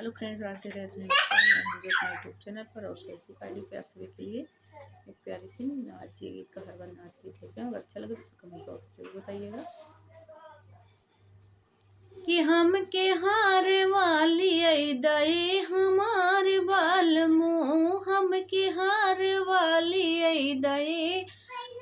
Hello friends, आज दे रहे हैं अपने यूट्यूब चैनल पर और फेसबुक आईडी पे आप सभी के लिए एक प्यारी सी नाची कहरवन नाच की सकते हैं। अगर अच्छा लगे तो कमेंट बॉक्स में जरूर बताइएगा कि हम के हार वाली दए हमार बाल मुँह, हम के हार वाली दए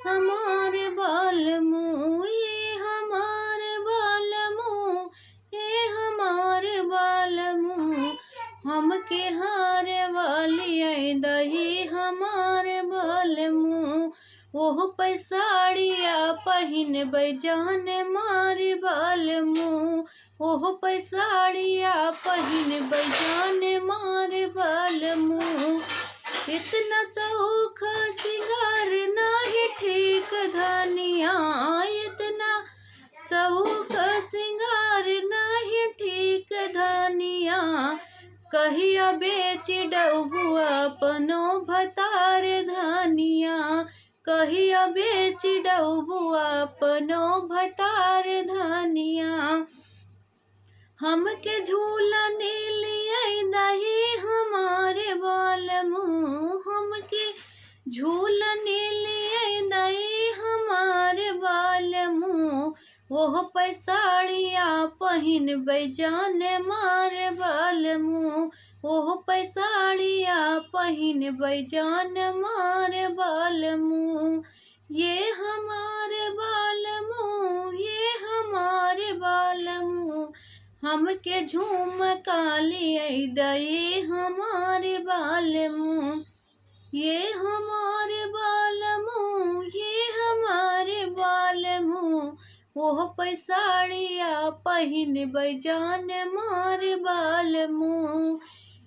हमार बाल मुँह, ये हमार बाल मुँह, ये हमार बाल मुँह, हम के हार वाली दही हमार बाल मुँह, ओह पैसाड़िया पहिन बैजान मार बाल मुँह, ओह पैसाड़िया पहिन बैजान मार बाल मुँह, इतना चौख सिंगार नाही ठीक धनिया, इतना चौख सिंगार नाही ठीक धनिया, कहिया बेच डबू अपनो भतार धनिया, कहिया बेच डबू अपनो भतार धनिया, हमके झूलने लिए दही हमारे बाल मुँह, हमके झूलने लिए दही हमारे बाल मुँह, ओह पैसाड़िया पहिन बैजान मार बाल मुँह, ओह पैसाड़िया पहिन बैजान मार बाल मुँह, ये हमारे बाल मुँह, ये हमारे बाल मुँह, हमके झुमका लिए दए हमारे बाल मुँह, ये हमारे बाल मुँह, ये हमारे बाल मुँह, ओह पैसाड़िया पहिन बैजान मार बाल मुँह,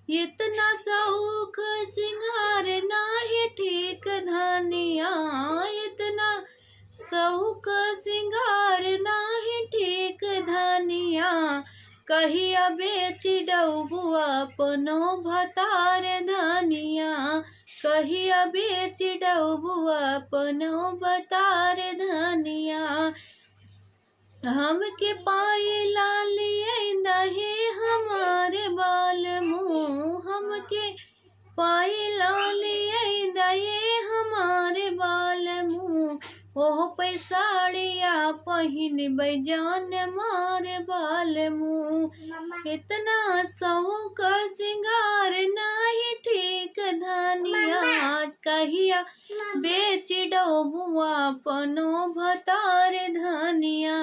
इतना शौक सिंगार नाही ठीक धनिया, इतना शौक सिंगार नाही ठीक धनिया, कहिया बेच डबू अपनो भतार धनिया, कहिया बेच डबू अपनो भतार धनिया, हमके पाए लालिए दहे हमारे बाल मुँह, हमके पाए लालिए दहे हमारे बाल मुँह, ओह पैसाड़िया पहिन बैजान मार बाल मुँह, इतना शौक सिंगार नाही ठीक धनिया, कहिया बेच डबू अपनो भतार धनिया।